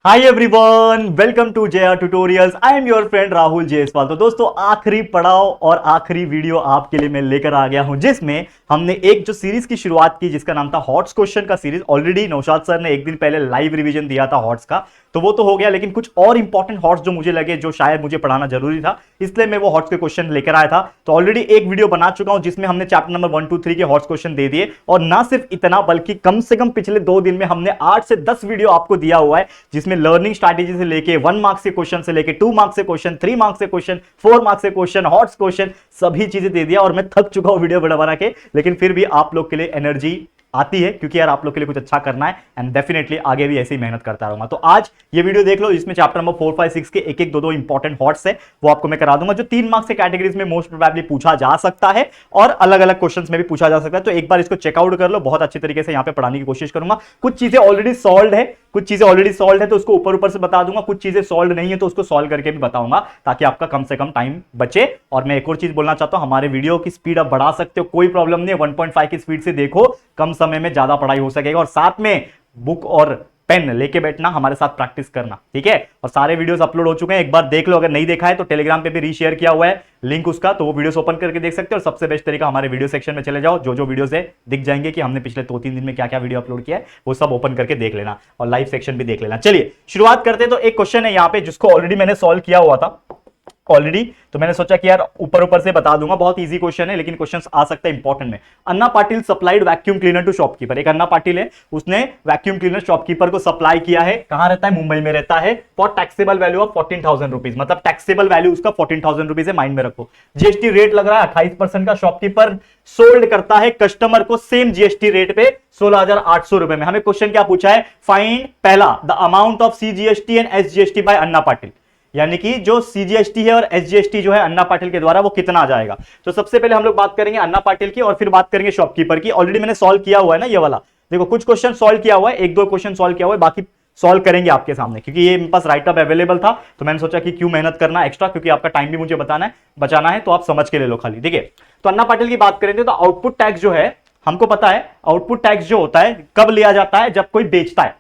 Hi everyone, welcome to JR tutorials. I am your friend Rahul Jaiswal. तो दोस्तों, आखिरी पड़ाव और आखिरी वीडियो आपके लिए मैं लेकर आ गया हूं, जिसमें हमने एक जो सीरीज की शुरुआत की जिसका नाम था हॉट्स क्वेश्चन का सीरीज। ऑलरेडी नौशाद सर ने एक दिन पहले लाइव रिवीजन दिया था हॉट्स का, तो वो तो हो गया, लेकिन कुछ और इंपॉर्टेंट हॉट्स जो मुझे लगे, जो शायद मुझे पढ़ाना जरूरी था, इसलिए मैं वो हॉट्स के क्वेश्चन लेकर आया था। तो ऑलरेडी एक वीडियो बना चुका हूं जिसमें हमने चैप्टर नंबर 1, 2, 3 के हॉट्स क्वेश्चन दे दिए। और ना सिर्फ इतना, बल्कि कम से कम पिछले 2 दिन में हमने 8 से 10 वीडियो आपको दिया हुआ है, जिसमें लर्निंग स्ट्रैटेजी से लेके 1 मार्क्स के क्वेश्चन से लेके 2 मार्क्स के क्वेश्चन, 3 मार्क्स के क्वेश्चन, 4 मार्क्स के क्वेश्चन, हॉट्स क्वेश्चन, सभी चीजें दे दिया। और मैं थक चुका हूं वीडियो बना के, लेकिन फिर भी आप लोग के लिए एनर्जी आती है, क्योंकि यार आप लोग के लिए कुछ अच्छा करना है, एंड डेफिनेटली आगे भी ऐसे ही मेहनत करता रहूंगा। तो आज ये वीडियो देख लो, इसमें चैप्टर नंबर 4, 5, 6 के एक एक दो इंपॉर्टेंट हॉट्स है, वो आपको मैं करा दूंगा, जो 3 मार्क्स के कैटेगरीज में मोस्ट प्रोबेबली पूछा जा सकता है और अलग अलग क्वेश्चंस में भी पूछा जा सकता है। तो एक बार इसको चेकआउट कर लो, बहुत अच्छे तरीके से यहां पे पढ़ाने की कोशिश करूंगा। कुछ चीजें ऑलरेडी सॉल्व है, कुछ चीजें ऑलरेडी सॉल्व है तो उसको ऊपर ऊपर से बता दूंगा, कुछ चीजें सॉल्व नहीं है तो उसको सॉल्व करके भी बताऊंगा, ताकि आपका कम से कम टाइम बचे। और मैं एक और चीज बोलना चाहता हूं, हमारे वीडियो की स्पीड आप बढ़ा सकते हो, कोई प्रॉब्लम नहीं है। 1.5 की स्पीड से देखो, कम समय में ज्यादा पढ़ाई हो सकेगा। और साथ में बुक और पेन लेके बैठना, हमारे साथ प्रैक्टिस करना, ठीक है। और सारे वीडियोस अपलोड हो चुके हैं, एक बार देख लो। अगर नहीं देखा है तो टेलीग्राम पे भी रीशेयर किया हुआ है लिंक उसका, तो वो वीडियोस ओपन करके देख सकते हो। और सबसे बेस्ट तरीका, हमारे वीडियो सेक्शन में चले जाओ, जो वीडियोस है दिख जाएंगे कि हमने पिछले 2-3 दिन में क्या क्या वीडियो अपलोड किया है, वो सब ओपन करके देख लेना और लाइव सेक्शन भी देख लेना। चलिए शुरुआत करते हैं। तो एक क्वेश्चन है यहाँ पे जिसको ऑलरेडी मैंने सॉल्व किया हुआ था ऑलरेडी, तो मैंने सोचा कि यार ऊपर ऊपर से बता दूंगा। बहुत इजी क्वेश्चन है, लेकिन क्वेश्चंस आ सकता है इंपॉर्टेंट में। Anna Patil supplied vacuum cleaner to shopkeeper. एक अन्ना पाटिल है, उसने वैक्यूम क्लीनर शॉपकीपर को सप्लाई किया है। कहां रहता है? मुंबई में रहता है। For taxable value of 14,000 rupees, मतलब टैक्सेबल वैल्यू उसका 14,000 रुपीज है, माइंड में रखो। जीएसटी रेट लग रहा है 28% का। शॉपकीपर सोल्ड करता है कस्टमर को सेम जीएसटी रेट पे 16,800 रुपए में। हमें क्वेश्चन क्या पूछा है? फाइंड पहला the amount of CGST and SGST by Anna Patil, यानी कि जो सीजीएसटी है और एसजीएसटी जो है अन्ना पाटिल के द्वारा, वो कितना आ जाएगा। तो सबसे पहले हम लोग बात करेंगे अन्ना पाटिल की और फिर बात करेंगे शॉपकीपर की। ऑलरेडी मैंने सॉल्व किया हुआ है ना ये वाला, देखो कुछ क्वेश्चन सॉल्व किया हुआ है, 1-2 क्वेश्चन सॉल्व किया हुआ है, बाकी सॉल्व करेंगे आपके सामने, क्योंकि ये मेरे पास राइट अप अवेलेबल था। तो मैंने सोचा कि क्यों मेहनत करना एक्स्ट्रा, क्योंकि आपका टाइम भी मुझे बचाना है, तो आप समझ के ले लो खाली, ठीक है। तो अन्ना पाटिल की बात करेंगे तो आउटपुट टैक्स जो है, हमको पता है आउटपुट टैक्स जो होता है कब लिया जाता है? जब कोई बेचता है,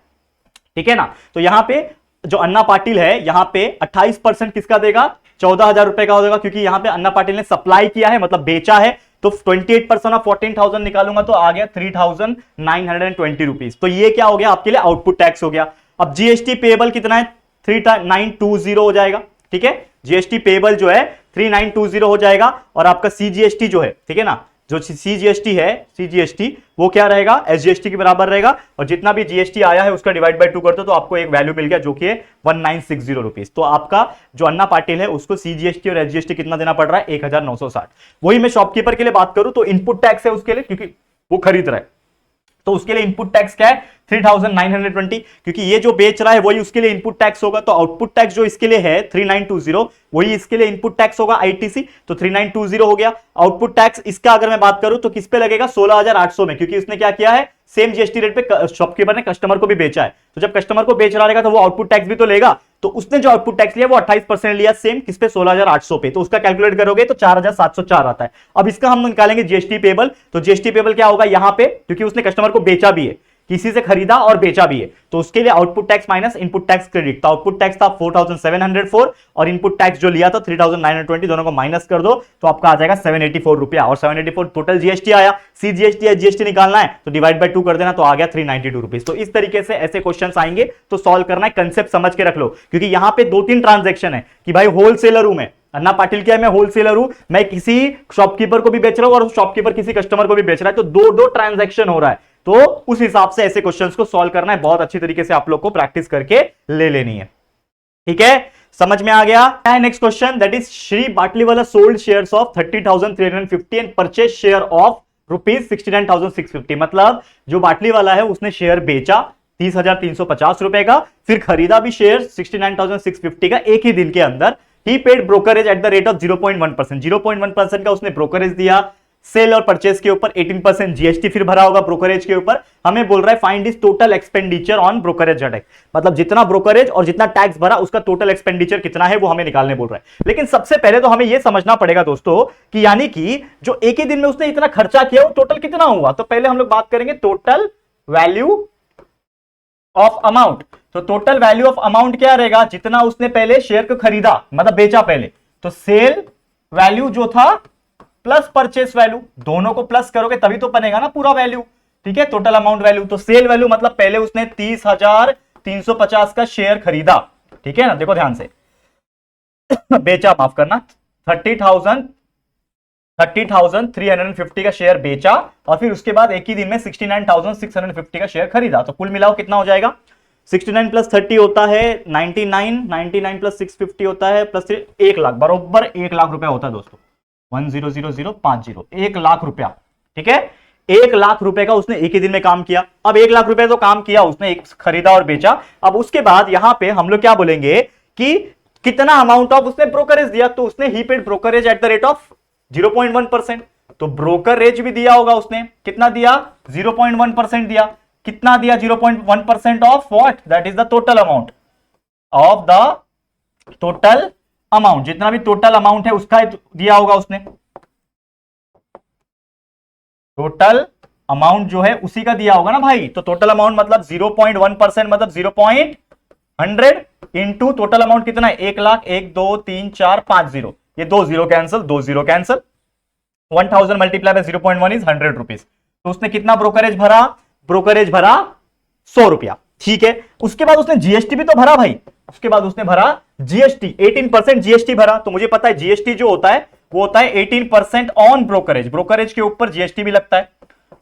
ठीक है ना। तो यहां पे जो अन्ना पाटिल है, यहां पे 28% किसका देगा? 14,000 रुपए का देगा, क्योंकि यहां पे अन्ना पाटिल ने सप्लाई किया है, मतलब बेचा है। तो 28% ऑफ 14,000 निकालूंगा तो आ गया 3,920 रुपीज। तो ये क्या हो गया आपके लिए? आउटपुट टैक्स हो गया। अब जीएसटी पेबल कितना है? 3,920 हो जाएगा, ठीक है। जीएसटी पेबल जो है 3,920 हो जाएगा। और आपका सीजीएसटी जो है, ठीक है ना, जो सीजीएसटी है, सीजीएसटी वो क्या रहेगा? एसजीएसटी के बराबर रहेगा। और जितना भी जीएसटी आया है उसका डिवाइड बाय 2 करते हो तो आपको एक वैल्यू मिल गया, जो कि है 1960 रुपीज। तो आपका जो अन्ना पाटिल है उसको सीजीएसटी और एसजीएसटी कितना देना पड़ रहा है? 1,960। वही मैं शॉपकीपर के लिए बात करूं तो इनपुट टैक्स है उसके लिए, क्योंकि वो खरीद रहा है, तो उसके लिए इनपुट टैक्स क्या है? 3,920, क्योंकि ये जो बेच रहा है वही उसके लिए इनपुट टैक्स होगा। तो आउटपुट टैक्स जो इसके लिए है 3,920, वही इसके लिए इनपुट टैक्स होगा आईटीसी। तो 3,920 हो गया आउटपुट टैक्स। इसका अगर मैं बात करूं तो किस पे लगेगा? 16,800 में, क्योंकि उसने क्या किया है? सेम जीएसटी रेट पे शॉपकीपर ने कस्टमर को भी बेचा है। तो जब कस्टमर को बेच रहा रहेगा तो वो आउटपुट टैक्स भी तो लेगा। तो उसने जो आउटपुट टैक्स लिया वो 28% लिया, सेम किस पे? 16,800 पे। तो उसका कैलकुलेट करोगे तो 4,704 आता है। अब इसका हम निकालेंगे जीएसटी पेबल। तो जीएसटी पेबल क्या होगा यहां पे? क्योंकि उसने कस्टमर को बेचा भी है, किसी से खरीदा और बेचा भी है, तो उसके लिए output tax minus input tax credit. तो आउटपुट टैक्स था 4,704 और इनपुट टैक्स जो लिया था 3,920, दोनों को माइनस कर दो तो आपका आ जाएगा 784 रुपया। और 784 टोटल जीएसटी आया। सीजीएसटी या जीएसटी निकालना है तो डिवाइड बाय 2 कर देना, तो आ गया 392 रुपीज। तो इस तरीके से ऐसे क्वेश्चन आएंगे तो सॉल्व करना है। कंसेप्ट समझ के रख लो, क्योंकि यहां पे 2-3 ट्रांजेक्शन है कि भाई होलसेलर हूं मैं, अन्ना पाटिल क्या है? मैं होलसेलर हूं, मैं किसी शॉपकीपर को भी बेच रहा हूं और शॉपकीपर किसी कस्टमर को भी बेच रहा है, तो दो ट्रांजैक्शन हो रहा है। तो उस हिसाब से ऐसे क्वेश्चंस को सॉल्व करना है। बहुत अच्छी तरीके से आप लोग को प्रैक्टिस करके ले लेनी है, ठीक है। समझ में आ गया? Next question, that is Shri Batliwala sold shares of 30,350 and purchase share of rupees 69,650। मतलब जो बाटलीवाला है उसने शेयर बेचा 30,350 रुपए का, फिर खरीदा भी शेयर 69,650 का एक ही दिन के अंदर। He paid brokerage at the rate of 0.1%। 0.1% का उसने ब्रोकरेज दिया। सेल और परचेज के ऊपर 18% जीएसटी फिर भरा होगा ब्रोकरेज के ऊपर। हमें बोल रहा है find is total expenditure on brokerage attack, मतलब जितना ब्रोकरेज और जितना टैक्स भरा उसका टोटल एक्सपेंडिचर कितना है वो हमें निकालने बोल रहा है। लेकिन सबसे पहले तो हमें यह समझना पड़ेगा दोस्तों कि यानी कि जो एक ही दिन में उसने इतना खर्चा किया वो टोटल कितना हुआ। तो पहले हम लोग बात करेंगे टोटल वैल्यू ऑफ अमाउंट। तो टोटल वैल्यू ऑफ अमाउंट क्या रहेगा, जितना उसने पहले शेयर को खरीदा मतलब बेचा पहले, तो सेल वैल्यू जो था प्लस परचेस वैल्यू, दोनों को प्लस करोगे तभी तो बनेगा ना पूरा वैल्यू। ठीक है, टोटल अमाउंट वैल्यू, तो सेल वैल्यू मतलब पहले उसने 30,350 का शेयर खरीदा। ठीक है ना, देखो ध्यान से बेचा, माफ करना, 30,350 का शेयर बेचा और फिर उसके बाद एक ही दिन में 69,650 का शेयर खरीदा। तो कुल मिलाओ कितना हो जाएगा, 69 प्लस 30 होता है 99, 99 प्लस 650 होता है प्लस 1 लाख, बरोबर 1 लाख रुपया होता है दोस्तों, 100050, 1 लाख रुपया। ठीक है, 1 लाख रुपए का उसने एक ही दिन में काम किया। अब 1 लाख रुपए तो काम किया उसने, एक खरीदा और बेचा। अब उसके बाद यहां पे हम लोग क्या बोलेंगे कि कितना अमाउंट ऑफ उसने ब्रोकरेज दिया, तो उसने he paid brokerage at the rate of 0.1%। तो ब्रोकरेज भी दिया होगा उसने, कितना दिया, 0.1% दिया। कितना दिया, 0.1% of what, that is the total amount of the total amount, जितना भी टोटल अमाउंट है उसका दिया होगा उसने। टोटल अमाउंट जो है उसी का दिया होगा ना भाई। तो टोटल अमाउंट मतलब 0.1% मतलब 0.100 इंटू टोटल अमाउंट कितना है, 1 लाख, 1 2 3 4 5 0, ये 2 0 cancel, 2 0 cancel, 1000 multiply bye 0.1 is 100 rupees. तो उसने कितना ब्रोकरेज भरा, ब्रोकरेज भरा 100 रुपया। ठीक है, उसके बाद उसने जीएसटी भी तो भरा भाई, उसके बाद उसने भरा जीएसटी, 18% जीएसटी भरा। तो मुझे पता है जीएसटी जो होता है वो होता है 18% ऑन ब्रोकरेज, ब्रोकरेज के ऊपर जीएसटी भी लगता है।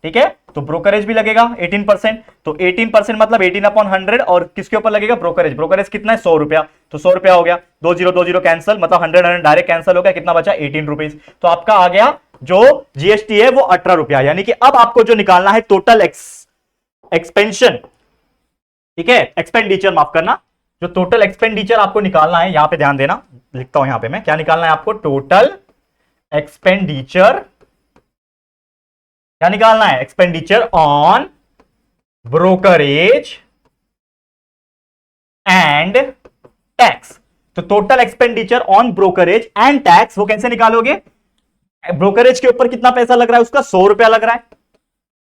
ठीक है, तो ब्रोकरेज भी लगेगा 18%, तो 18% मतलब 18/100 और किसके ऊपर लगेगा, ब्रोकरेज। ब्रोकरेज कितना है, 100 रुपया, तो 100 रुपया हो गया, 20 कैंसिल, मतलब 100 डायरेक्ट कैंसिल हो गया, कितना बचा, 18 रुपीज। तो आपका आ गया जो जीएसटी है वो 18 रुपया। यानी कि अब आपको जो निकालना है टोटल एक्सपेंशन, ठीक है, एक्सपेंडिचर, माफ करना, जो टोटल एक्सपेंडिचर आपको निकालना है, यहां पे ध्यान देना, लिखता हूं यहां पे मैं, क्या निकालना है आपको, टोटल एक्सपेंडिचर, क्या निकालना है, expenditure on brokerage and tax. तो total expenditure on brokerage and tax वो कैसे निकालोगे, ब्रोकरेज के ऊपर कितना पैसा लग रहा है उसका, 100 रुपया लग रहा है,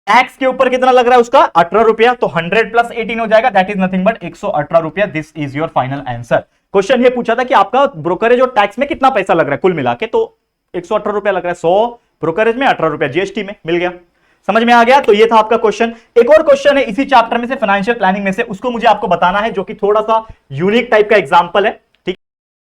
टैक्स के ऊपर कितना लग रहा है उसका, 18 रुपया, तो 100 प्लस 18 हो जाएगा, दैट इज नथिंग बट 118 रुपया। This is your final answer. Question ये पूछा था कि आपका ब्रोकरेज और टैक्स में कितना पैसा लग रहा है कुल मिला के, तो 118 रुपया लग रहा है, 100 ब्रोकरेज में, 18 रुपया जीएसटी में, मिल गया, समझ में आ गया। तो ये था आपका क्वेश्चन। एक और क्वेश्चन है इसी चैप्टर में से, फाइनेंशियल प्लानिंग में से, उसको मुझे आपको बताना है, जो कि थोड़ा सा यूनिक टाइप का एग्जांपल है। ठीक,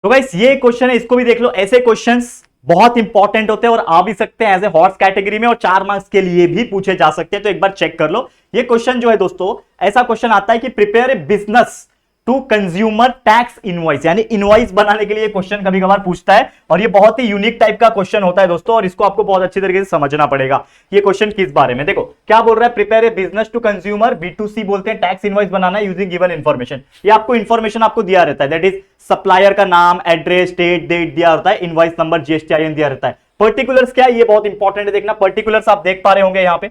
तो गाइस ये क्वेश्चन है, इसको भी देख लो। ऐसे क्वेश्चंस बहुत इंपॉर्टेंट होते हैं और आ भी सकते हैं एज ए हॉर्स कैटेगरी में, और 4 मार्क्स के लिए भी पूछे जा सकते हैं, तो एक बार चेक कर लो। ये क्वेश्चन जो है दोस्तों, ऐसा क्वेश्चन आता है कि prepare a business to consumer tax invoice, यानी इनवॉइस बनाने के लिए क्वेश्चन कभी कभार पूछता है, और ये बहुत ही यूनिक टाइप का क्वेश्चन होता है दोस्तों, और इसको आपको बहुत अच्छी तरीके से समझना पड़ेगा। ये क्वेश्चन किस बारे में, देखो क्या बोल रहा है, prepare a business to consumer, B2C बोलते हैं, टैक्स इनवॉइस बनाना है यूजिंग गिवन इन्फॉर्मेशन। ये आपको इन्फॉर्मेशन आपको दिया रहता है, दैट इज सप्लायर का नाम, एड्रेस, डेट दिया रहता है, इनवॉइस नंबर, GSTIN दिया रहता है। पर्टिकुलर्स क्या है, ये बहुत इंपॉर्टेंट है देखना। पर्टिकुलर्स आप देख पा रहे होंगे यहां पे,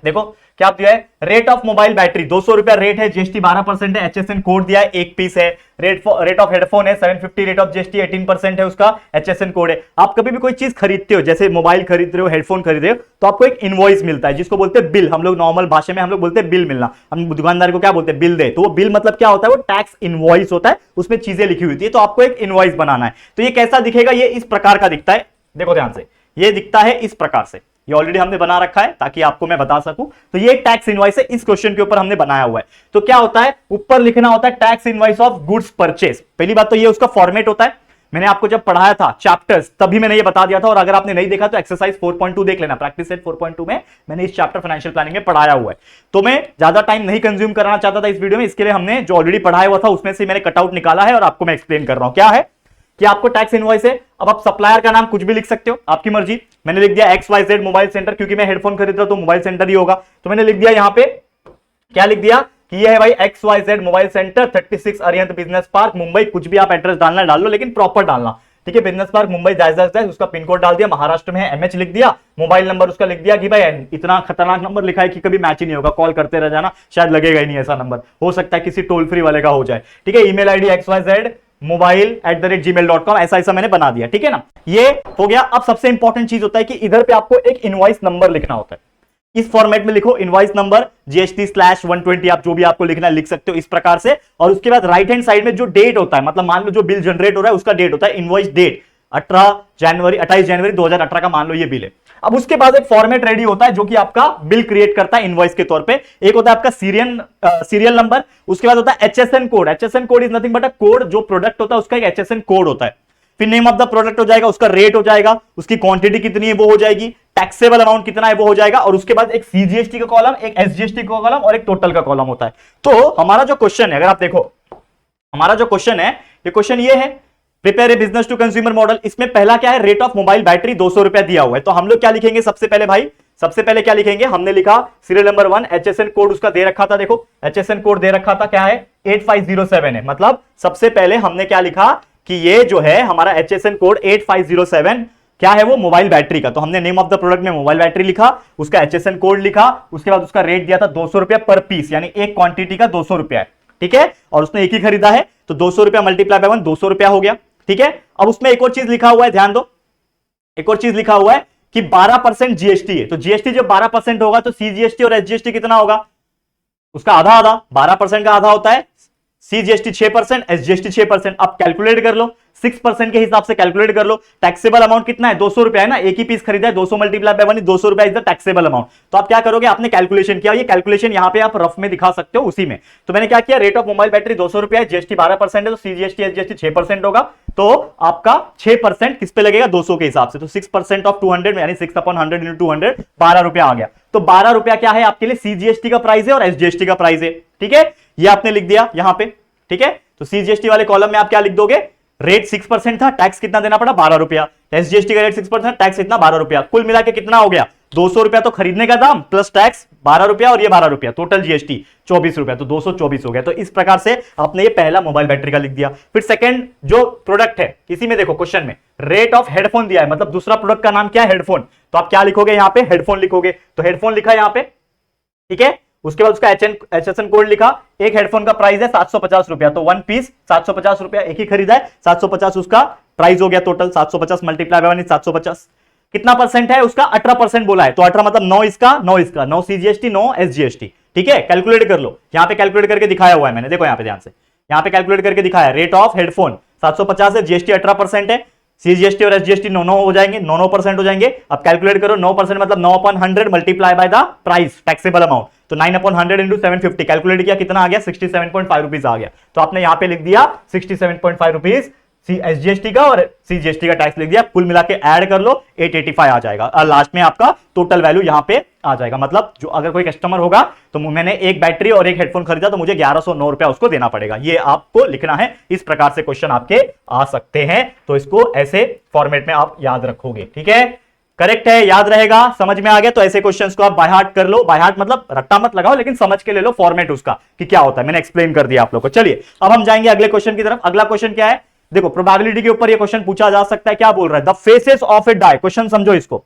देखो क्या दिया है, रेट ऑफ मोबाइल बैटरी 200 रुपया रेट है, जीएसटी 12% है, HSN कोड दिया है, एक पीस है। रेट ऑफ हेडफोन है 750, रेट ऑफ जीएसटी 18% है, उसका HSN कोड है। आप कभी भी कोई चीज खरीदते हो, जैसे मोबाइल खरीद रहे हो, हेडफोन खरीद रहे हो, तो आपको एक इनवॉइस मिलता है जिसको बोलते हैं बिल। हम लोग नॉर्मल भाषा में हम लोग बोलते हैं बिल मिलना, हम दुकानदार को क्या बोलते हैं, बिल दे। तो वो बिल मतलब क्या होता है, वो टैक्स इनवॉइस होता है, उसमें चीजें लिखी हुई थी, तो आपको एक इनवॉइस बनाना है। तो ये कैसा दिखेगा, ये इस प्रकार का दिखता है, देखो ध्यान से, ये दिखता है इस प्रकार से, ये ऑलरेडी हमने बना रखा है ताकि आपको मैं बता सकूं। तो ये एक टैक्स इनवॉइस है, इस क्वेश्चन के ऊपर हमने बनाया हुआ है। तो क्या होता है, ऊपर लिखना होता है tax invoice of goods purchase. पहली बात तो ये उसका फॉर्मेट होता है, मैंने आपको जब पढ़ाया था चैप्टर्स तभी मैंने ये बता दिया था, और अगर आपने नहीं देखा तो एक्सरसाइज 4.2 देख लेना, प्रैक्टिस सेट 4.2 में मैंने इस चैप्टर फाइनेंशियल प्लानिंग में पढ़ाया हुआ है। तो मैं ज्यादा टाइम नहीं कंज्यूम करना चाहता था इस वीडियो में, इसके लिए हमने जो ऑलरेडी पढ़ाया हुआ था उसमें से मैंने कटआउट निकाला है और आपको मैं एक्सप्लेन कर रहा हूं। क्या है कि आपको टैक्स इनवॉइस है, अब आप सप्लायर का नाम कुछ भी लिख सकते हो, आपकी मर्जी। मैंने लिख दिया XYZ मोबाइल सेंटर, क्योंकि मैं हेडफोन खरीद रहा हूं तो मोबाइल सेंटर ही होगा, तो मैंने लिख दिया यहां पे, क्या लिख दिया कि ये है भाई XYZ mobile centre 36 Arihant business park Mumbai. कुछ भी आप एड्रेस डालना डाल लो, लेकिन प्रॉपर डालना, ठीक है। बिजनेस पार्क मुंबई जायज, उसका पिन कोड डाल दिया, महाराष्ट्र में है, MH लिख दिया, मोबाइल नंबर उसका लिख दिया कि भाई इतना खतरनाक नंबर लिखा है कि कभी मैच ही नहीं होगा, कॉल करते रह जाना, शायद लगेगा ही नहीं ऐसा नंबर, हो सकता है किसी टोल फ्री वाले का हो जाए, ठीक है। ईमेल आईडी XYZ mobile@gmail.com, ऐसा मैंने बना दिया, ठीक है ना। ये हो गया। अब सबसे इंपॉर्टेंट चीज होता है कि इधर पे आपको एक इनवॉइस नंबर लिखना होता है। इस फॉर्मेट में लिखो, इनवॉइस नंबर GST/120, आप जो भी आपको लिखना है लिख सकते हो इस प्रकार से। और उसके बाद राइट हैंड साइड में जो डेट होता है, मतलब मान लो जो बिल जनरेट हो रहा है उसका डेट होता है, इनवॉइस डेट 28 जनवरी 2018 का मान लो ये बिल है। अब उसके बाद एक फॉर्मेट रेडी होता है जो कि आपका बिल क्रिएट करता है इनवॉइस के तौर पे। एक होता है आपका सीरियल नंबर, उसके बाद होता है HSN code. HSN code is nothing but a code, जो प्रोडक्ट होता है उसका एक HSN कोड होता है। फिर नेम ऑफ द प्रोडक्ट हो जाएगा, उसका रेट हो जाएगा, उसकी क्वांटिटी कितनी है वो हो जाएगी, टैक्सेबल अमाउंट कितना है वो हो जाएगा, और उसके बाद एक CGST का कॉलम, एक SGST का कॉलम और एक टोटल का कॉलम होता है। तो हमारा जो क्वेश्चन है, अगर आप देखो हमारा जो क्वेश्चन है, ये क्वेश्चन ये है, prepare a business to consumer model. इसमें पहला क्या है, रेट ऑफ मोबाइल बैटरी 200 रुपया दिया हुआ है। तो हम लोग क्या लिखेंगे सबसे पहले भाई, सबसे पहले क्या लिखेंगे, हमने लिखा सीरियल नंबर 1, HSN कोड उसका दे रखा था, देखो HSN कोड दे रखा था, क्या है 8507 है। मतलब सबसे पहले हमने क्या लिखा कि ये जो है हमारा HSN कोड 8507 क्या है, वो मोबाइल बैटरी का। तो हमने नेम ऑफ द प्रोडक्ट में मोबाइल बैटरी लिखा, उसका HSN कोड लिखा, उसके बाद उसका रेट दिया था 200 रुपया पर पीस, यानी एक क्वांटिटी का 200 रुपया है, ठीक है। और उसने एक ही खरीदा है तो 200 रुपया मल्टीप्लाई बाय 1 200 रुपया हो गया, ठीक है। अब उसमें एक और चीज लिखा हुआ है, ध्यान दो, एक और चीज लिखा हुआ है कि 12% GST है। तो GST जब 12% होगा तो CGST और SGST कितना होगा, उसका आधा आधा, 12% का आधा होता है, CGST 6%, SGST 6%। अब कैलकुलेट कर लो, 6% के हिसाब से कैलकुलेट कर लो। टैक्सेबल अमाउंट कितना है, 200 रुपया है ना, एक ही पीस खरीदा है, 200 मल्टीप्लाई बाय 1, 200 रुपया इज द टैक्सेबल अमाउंट। तो आप क्या करोगे, आपने कैलकुलेशन किया, ये कैलकुलेशन यहां पे आप रफ में दिखा सकते हो उसी में। तो मैंने क्या किया, रेट ऑफ मोबाइल बैटरी 200 रुपया है, GST 12% है, तो CGST SGST 6% होगा। तो आपका 6% किस पे लगेगा, 200 के हिसाब से। तो 6% ऑफ 200 यानी 6/100 × 200 12 रुपया आ गया। तो 12 रुपया क्या है आपके लिए, CGST का प्राइस है और SGST का प्राइस है, ठीक है। ये आपने लिख दिया यहां पे, ठीक है। तो CGST वाले कॉलम में आप क्या लिख दोगे, रेट 6% था, टैक्स कितना देना पड़ा, 12 रुपया। SGST का रेट 6%, टैक्स इतना 12 रुपया। कुल मिला के कितना हो गया, 200 रुपया तो खरीदने का दाम प्लस टैक्स 12 रुपया और ये 12 रुपया, टोटल GST 24 रुपया, तो 224 हो गया। तो इस प्रकार से आपने ये पहला मोबाइल बैटरी का लिख दिया। फिर सेकंड जो प्रोडक्ट है, इसी में देखो क्वेश्चन में रेट ऑफ हेडफोन दिया है, मतलब दूसरा प्रोडक्ट का नाम क्या है, हेडफोन। तो आप क्या लिखोगे यहां पे, हेडफोन लिखोगे। तो हेडफोन लिखा यहां पे, ठीक है। उसके बाद उसका HSN कोड लिखा, एक हेडफोन का प्राइस है 750 रुपया, तो 1 पीस 750 रुपया, एक ही खरीदा है, 750 उसका प्राइस हो गया टोटल। 750 मल्टीप्लाई बाय 1 750, कितना परसेंट है उसका, 18% बोला है। तो 18 मतलब 9 इसका, 9 इसका, 9 CGST 9 SGST, ठीक है। कैलकुलेट कर लो, यहां पे कैलकुलेट करके दिखाया हुआ है मैंने, देखो यहां पे ध्यान से, यहां पे कैलकुलेट करके दिखाया, रेट ऑफ हेडफोन 750 है, GST 18% है, CGST और SGST 9 हो जाएंगे, 9% हो जाएंगे। अब कैलकुलेट करो, 9% मतलब 9/100 multiply by the price, taxable amount, तो 9/100 × 750, कैलकुलेट किया कितना आ गया, 67.5 रुपीज आ गया। तो आपने यहां पे लिख दिया 67.5 रुपीज SGST का और CGST का टैक्स लिख दिया, कुल मिला के ऐड कर लो 885 आ जाएगा, और लास्ट में आपका टोटल वैल्यू यहां पे आ जाएगा। मतलब जो अगर कोई कस्टमर होगा तो मैंने एक बैटरी और एक हेडफोन खरीदा तो मुझे 1109 रुपया उसको देना पड़ेगा, ये आपको लिखना है। इस प्रकार से क्वेश्चन आपके आ सकते हैं, तो इसको ऐसे फॉर्मेट में आप याद रखोगे, ठीक है। करेक्ट है, याद रहेगा, समझ में आ गया। तो ऐसे क्वेश्चंस को आप बाय हार्ट कर लो, बाय हार्ट मतलब रट्टा मत लगाओ, लेकिन समझ के ले लो फॉर्मेट उसका कि क्या होता है, मैंने एक्सप्लेन कर दिया आप लोग को। चलिए अब हम जाएंगे अगले क्वेश्चन की तरफ। अगला क्वेश्चन क्या है, देखो प्रोबेबिलिटी के ऊपर ये क्वेश्चन पूछा जा सकता है। क्या बोल रहा है, the faces of a die, question समझो इसको,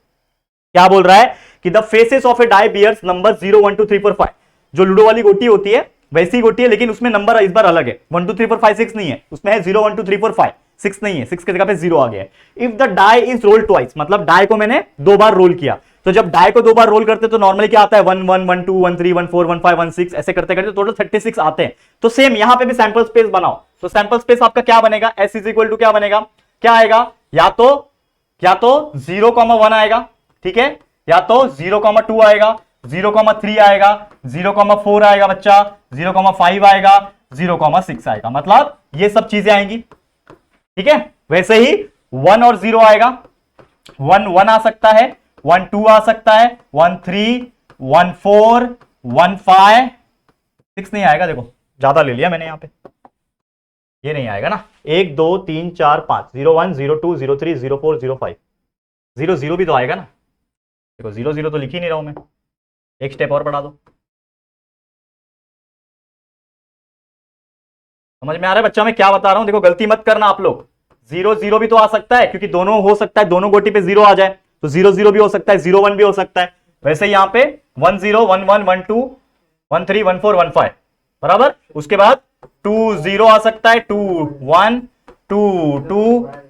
क्या बोल रहा है कि the faces of a die bears number 0 1 2 3 4 5। जो लूडो वाली गोटी होती है वैसी गोटी है, लेकिन उसमें नंबर इस बार अलग है, 1 2 3 4 5 6 नहीं है, उसमें है 0 1 2 3 4 5, 6 नहीं है, 6 की जगह पे 0 आ गया है। If the die is roll twice, मतलब डाई को मैंने 2 बार रोल किया, तो जब डाई को 2 बार रोल करते तो नॉर्मली क्या आता है, 1 1 1 2 1 3 1 4 1 5 1 6, ऐसे करते करते टोटल 36 आते हैं। तो सेम यहां पे भी सैंपल स्पेस बनाओ, तो सैंपल स्पेस आपका क्या बनेगा, S इज इक्वल टू क्या बनेगा, क्या आएगा, या तो 0,1 आएगा, ठीक है, या तो 0,2 आएगा, 0,3 आएगा, 0,4 आएगा बच्चा, 0,5 आएगा, 0,6 आएगा, मतलब ये सब चीजें आएंगी, ठीक है। वैसे ही 1 और 0 आएगा, 1 1 आ सकता है, 1 2 आ सकता है, 1 3 1 4 1 5 6 नहीं आएगा, देखो ज्यादा ले लिया मैंने यहां पे, ये नहीं आएगा ना, 1 2 3 4 5, 0 1 0 2 0 3 0 4 0 5, 0 0 भी तो आएगा ना, देखो 0 0 तो लिख ही नहीं रहा हूं मैं, एक स्टेप और बढ़ा दो। समझ में आ रहा है बच्चा मैं क्या बता रहा हूं, देखो गलती मत करना आप लोग, 0 0 भी तो आ सकता है, क्योंकि दोनों हो सकता है, दोनों गोटी पे 0 आ जाए, तो 0 0 भी हो सकता है, 0 1 भी हो सकता है। वैसे यहां पे 1 0 1 1 1 2 1 3 1 4 1 5 बराबर, उसके बाद 2 0 आ सकता है, 2 1 2 2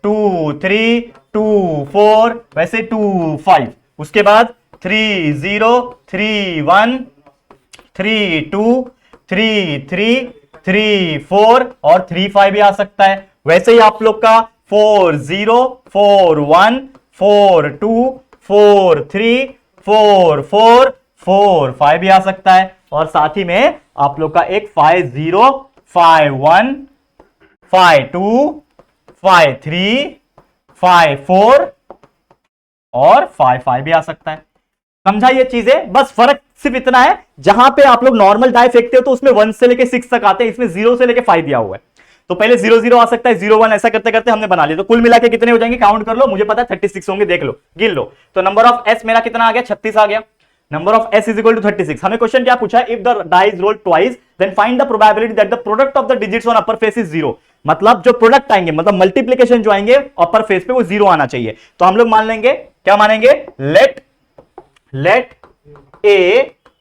2 3 2 4, वैसे 2 5, उसके बाद 0 3 1 3 2 3 3 3 4 और 3 5 भी आ सकता है। वैसे ही आप लोग का 4 0 4 1 4 2 4 3 4 4 4 5 भी आ सकता है। और साथ ही में आप लोग का एक 5 0 5 1 5 2 5 3 5 4 और 5 5 भी आ सकता है। समझा ये चीजें? बस फर्क सिर्फ इतना है, जहां पे आप लोग नॉर्मल डाई फेंकते हो तो उसमें 1 से लेके 6 तक आते हैं, इसमें 0 से लेके 5 दिया हुआ है। तो पहले 0 0 आ सकता है, 0 1, ऐसा करते करते हमने बना लिया। तो कुल मिला के कितने हो जाएंगे काउंट कर लो, मुझे पता है 36 होंगे, देख लो गिन लो। तो नंबर ऑफ एस मेरा कितना आ गया? 36 आ गया। Number of S is equal to 36। हमें क्वेश्चन क्या पूछा है? If the die is rolled twice then find the probability that the product of the digits on upper face is 0। मतलब जो प्रोडक्ट आएंगे, मतलब मल्टीप्लिकेशन जो आएंगे अपर फेस पे, वो 0 आना चाहिए। तो हम लोग मान लेंगे, क्या मानेंगे? Let A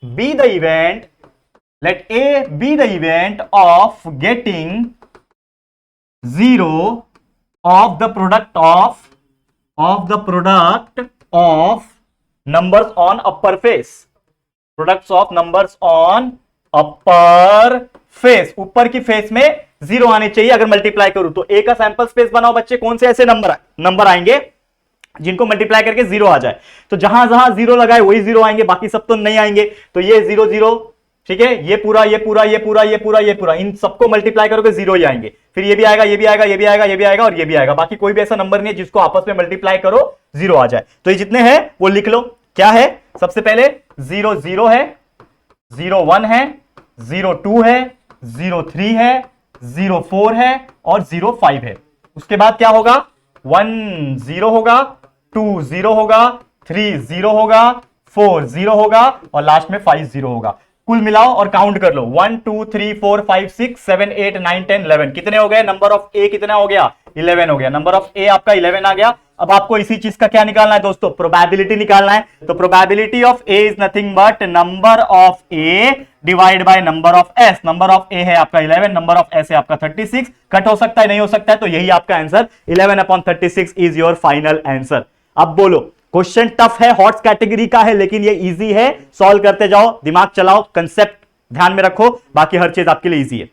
be the event, let A be the event of getting 0 of the product of numbers on upper face, products of numbers on upper face, ऊपर की फेस में 0 आने चाहिए अगर मल्टीप्लाई करूं तो। A का सैंपल स्पेस बनाओ बच्चे, कौन से ऐसे नंबर आएंगे जिनको मल्टीप्लाई करके 0 आ जाए। तो जहां जहां 0 लगाए वही 0 आएंगे, बाकी सब तो नहीं आएंगे। तो ये 0 0, ठीक है, ये पूरा ये पूरा ये पूरा ये पूरा ये पूरा, इन सबको मल्टीप्लाई करोगे 0 ही आएंगे। फिर ये भी आएगा, ये भी आएगा, ये भी आएगा, ये भी आएगा और ये भी आएगा। बाकी कोई भी ऐसा नंबर नहीं है जिसको आपस में मल्टीप्लाई करो 0 आ जाए। तो ये जितने हैं वो लिख लो। क्या है? सबसे पहले 0 0 है, 0 1 है, 0 2 है, 0 3 है, 0 4 है और 0 5 है। उसके बाद क्या होगा? 1 0 होगा, 2 0 होगा, 3 0 होगा, 4 0 होगा और लास्ट में 5 0 होगा। कुल मिलाओ और काउंट कर लो। 1 2 3 4 5 6 7 8 9 10 11 कितने हो गए? नंबर ऑफ ए कितना हो गया? 11 हो गया। नंबर ऑफ ए आपका 11 आ गया। अब आपको इसी चीज का क्या निकालना है दोस्तों? प्रोबेबिलिटी निकालना है। तो probability of A is nothing but number of A divide by number of S. Number of A है आपका 11, नंबर ऑफ एस है आपका 36। कट हो सकता है, नहीं हो सकता है, तो यही आपका answer 11/36 is your final answer. अब बोलो, क्वेश्चन टफ है, हॉट्स कैटेगरी का है, लेकिन ये इजी है। सॉल्व करते जाओ, दिमाग चलाओ, कंसेप्ट ध्यान में रखो, बाकी हर चीज आपके लिए इजी है।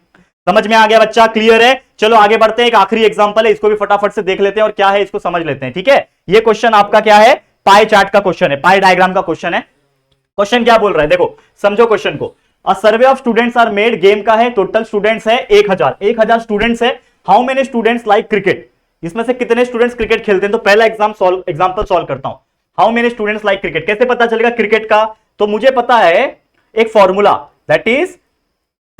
समझ में आ गया बच्चा? क्लियर है? चलो आगे बढ़ते हैं। एक आखिरी एग्जांपल है, इसको भी फटाफट से देख लेते हैं और क्या है इसको समझ लेते हैं। ठीक है, ये क्वेश्चन आपका क्या है? पाई चार्ट का क्वेश्चन है, पाई डायग्राम का क्वेश्चन है। क्वेश्चन क्या बोल रहा है देखो, समझो क्वेश्चन को। A survey of students are made, game का है, टोटल स्टूडेंट्स है 1000 स्टूडेंट्स है। How many students like cricket? इसमें से कितने स्टूडेंट्स क्रिकेट खेलते हैं? तो पहला एग्जांपल सॉल्व करता हूं। How many students like cricket, कैसे पता चलेगा क्रिकेट का? तो मुझे पता है एक formula, that is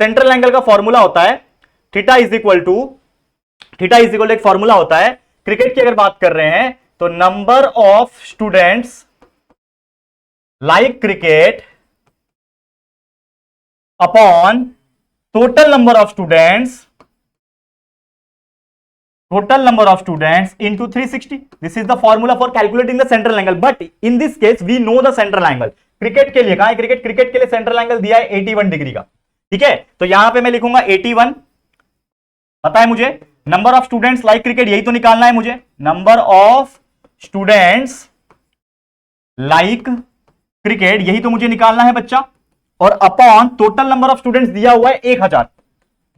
central angle का फॉर्मूला होता है थीटा इज इक्वल टू एक फॉर्मूला होता है क्रिकेट की। अगर बात कर रहे हैं तो number of students like cricket upon total number of students into 360. This is the formula for calculating the central angle. But in this case we know the central angle. Cricket के लिए कहां है? क्रिकेट के लिए central angle दिया है 81 degree का। ठीक है, तो यहां पे मैं लिखूंगा 81, पता है मुझे। Number of students like cricket, यही तो निकालना है मुझे। Number of students like cricket, यही तो मुझे निकालना है बच्चा। और upon total number of students दिया हुआ है 1000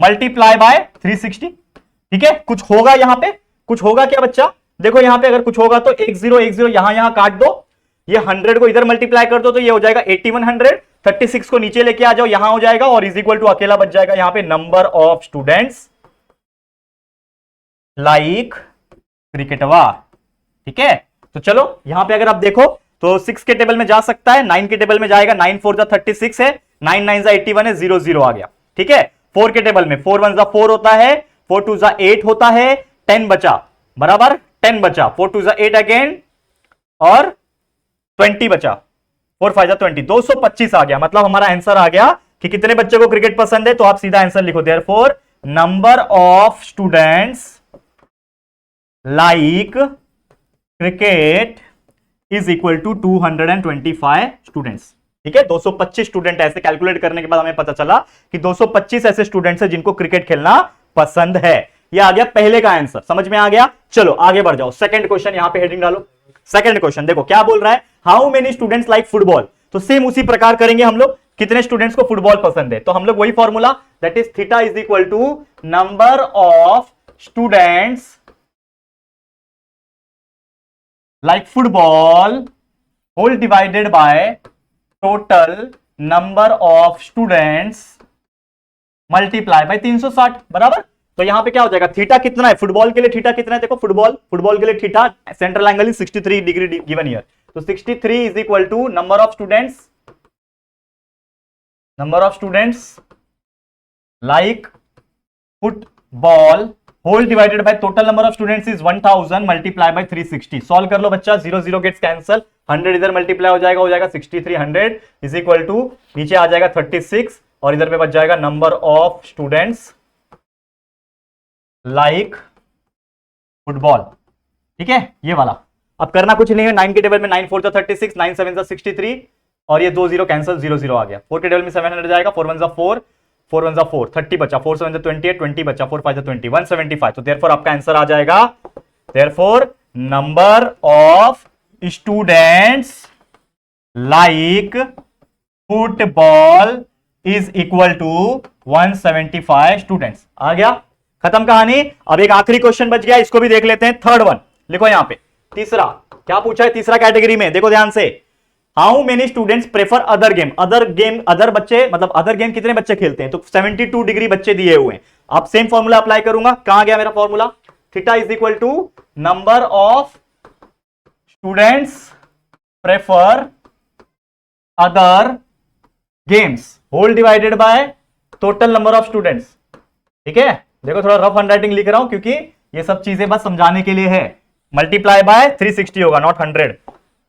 मल्टीप्लाई बाय 360। ठीक है, कुछ होगा यहां पे, कुछ होगा क्या बच्चा? देखो यहां पे अगर कुछ होगा तो 10 10 यहां काट दो, ये 100 को इधर मल्टीप्लाई कर दो तो ये हो जाएगा 8100। 36 को नीचे लेके आ जाओ, यहां हो जाएगा और इज इक्वल टू अकेला बच जाएगा यहां पे नंबर ऑफ स्टूडेंट्स लाइक क्रिकेटवा। ठीक है, तो चलो यहां पे अगर आप देखो तो 6 के टेबल में जा सकता है, 9 के टेबल में जाएगा। 9 4 36 है, 9 9 81 है, 0 0 आ गया। ठीक है, 4 के टेबल में 4 1 4 होता है, 4 2 8 होता है, 10 बचा, बराबर 10 बचा, 4 2 8 अगेन और 20 बचा, 4 5 20, 225 आ गया। मतलब हमारा आंसर आ गया कि कितने बच्चे को क्रिकेट पसंद है। तो आप सीधा आंसर लिखो, therefore number of students like cricket is equal to 225 students. ठीक है, 225 स्टूडेंट ऐसे कैलकुलेट करने के बाद हमें पता चला कि 225 ऐसे स्टूडेंट्स हैं जिनको क्रिकेट खेलना पसंद है। यह आ गया पहले का आंसर, समझ में आ गया। चलो आगे बढ़ जाओ, सेकंड क्वेश्चन, यहां पे हेडिंग डालो। सेकंड क्वेश्चन देखो क्या बोल रहा है। How many students like football, तो सेम उसी प्रकार करेंगे हम लोग, कितने स्टूडेंट्स को फुटबॉल पसंद है, तो हम लोग वही formula, that is theta is equal to number of students like football whole divided by total number of students multiply by 360, बराबर। तो यहां पे क्या हो जाएगा, थीटा कितना है फुटबॉल के लिए, थीटा कितना है देखो, फुटबॉल के लिए theta, central angle is 63 degree given here, तो 63 is equal to number of students like football whole divided by total number of students is 1000 multiply by 360। Solve कर लो बच्चा, 0 0 गेट्स कैंसल, 100 इधर मल्टीप्लाई हो जाएगा 63, 100 इज इक्वल टू नीचे आ जाएगा 36 और इधर पे बच जाएगा number of students like football, ठीक है ये वाला। अब करना कुछ नहीं है, 9 के टेबल में 9 4 36, 9 7 63 और ये 2 0 कैंसिल, 0 0 आ गया। 4 के टेबल में 700 जाएगा, 4 1 4, 4 1 4, 30 बचा, 4 7 28, 20 बचा, 4 5 20, 175। तो देयरफॉर आपका आंसर आ जाएगा, therefore number of students like football is equal to 175 students. आ गया, खत्म कहानी। अब एक आखिरी क्वेश्चन बच गया, इसको भी देख लेते हैं, थर्ड वन लिखो यहां पे। तीसरा क्या पूछा है, तीसरा कैटेगरी में देखो ध्यान से, how many students prefer other game, other बच्चे मतलब अदर गेम कितने बच्चे खेलते हैं, तो 72 डिग्री बच्चे दिए हुए हैं। अब सेम फॉर्मूला अप्लाई करूंगा, कहां गया मेरा formula, theta is equal to number of students prefer other games whole divided by total number of students, ठीक है। देखो थोड़ा रफ हैंडराइटिंग लिख रहा हूं क्योंकि ये सब चीजें बस समझाने के लिए है। मल्टीप्लाई बाय 360 होगा, नॉट 100,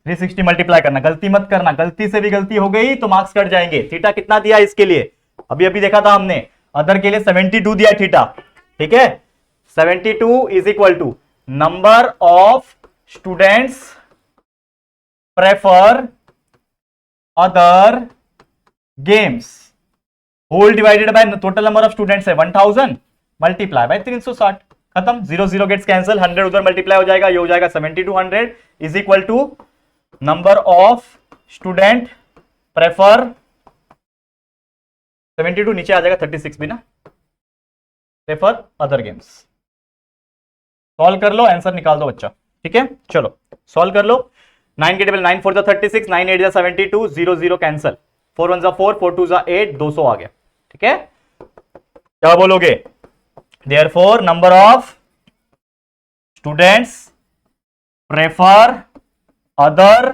360 मल्टीप्लाई करना, गलती मत करना, गलती से भी गलती हो गई तो मार्क्स कट जाएंगे। थीटा कितना दिया इसके लिए, अभी अभी देखा था हमने, अदर के लिए 72 दिया थीटा, ठीक है। 72 is equal to number of students prefer other games whole divided by total number of students है 1000 मल्टीप्लाई बाय 360, खत्म। 0 0 गेट्स कैंसिल, 100 उधर मल्टीप्लाई हो जाएगा, ये हो जाएगा 72 100 is equal to number of student prefer 72 नीचे आ जाएगा 36 भी ना, प्रेफर अदर गेम्स। सॉल्व कर लो, आंसर निकाल दो बच्चा, ठीक है। चलो सॉल्व कर लो, 9 के टेबल 9 4 36, 9 8 72, 0 0 कैंसिल, 4 1 4, 4 2 8, 200 आ गया, ठीक है। क्या बोलोगे, therefore number of students prefer other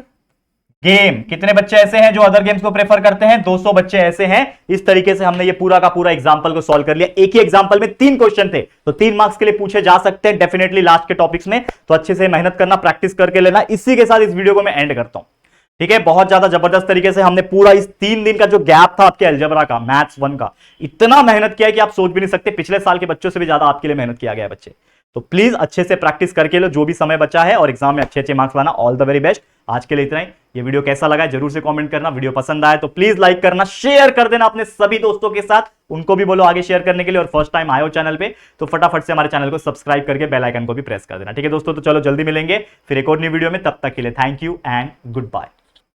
game, कितने बच्चे ऐसे हैं जो अदर गेम्स को प्रेफर करते हैं, 200 बच्चे ऐसे हैं। इस तरीके से हमने ये पूरा का पूरा एग्जांपल को सॉल्व कर लिया। एक ही एग्जांपल में 3 क्वेश्चन थे, तो 3 मार्क्स के लिए पूछे जा सकते हैं डेफिनेटली लास्ट के टॉपिक्स में, तो अच्छे से मेहनत करना, प्रैक्टिस करके लेना। इसी के साथ इस वीडियो को मैं एंड करता हूं, ठीक है। बहुत ज्यादा जबरदस्त तरीके से हमने पूरा इस 3 दिन का जो गैप था आपके अलजेब्रा का, मैथ्स 1 का, इतना मेहनत किया कि आप सोच भी नहीं सकते। पिछले साल के बच्चों से भी ज्यादा आपके लिए मेहनत किया गया बच्चे, तो प्लीज अच्छे से प्रैक्टिस करके लो जो भी समय बचा है और एग्जाम में अच्छे अच्छे मार्क्स लाना। All the very best. आज के लिए इतना ही। ये वीडियो कैसा लगा जरूर से कमेंट करना, वीडियो पसंद आए तो प्लीज लाइक करना, शेयर कर देना अपने सभी दोस्तों के साथ, उनको भी बोलो आगे शेयर करने के लिए। और फर्स्ट टाइम आए हो चैनल पे तो फटाफट से हमारे चैनल को सब्सक्राइब करके बेल आइकन को भी प्रेस कर देना, ठीक है दोस्तों। तो चलो जल्दी मिलेंगे फिर एक और नई वीडियो में, तब तक के लिए thank you and good bye.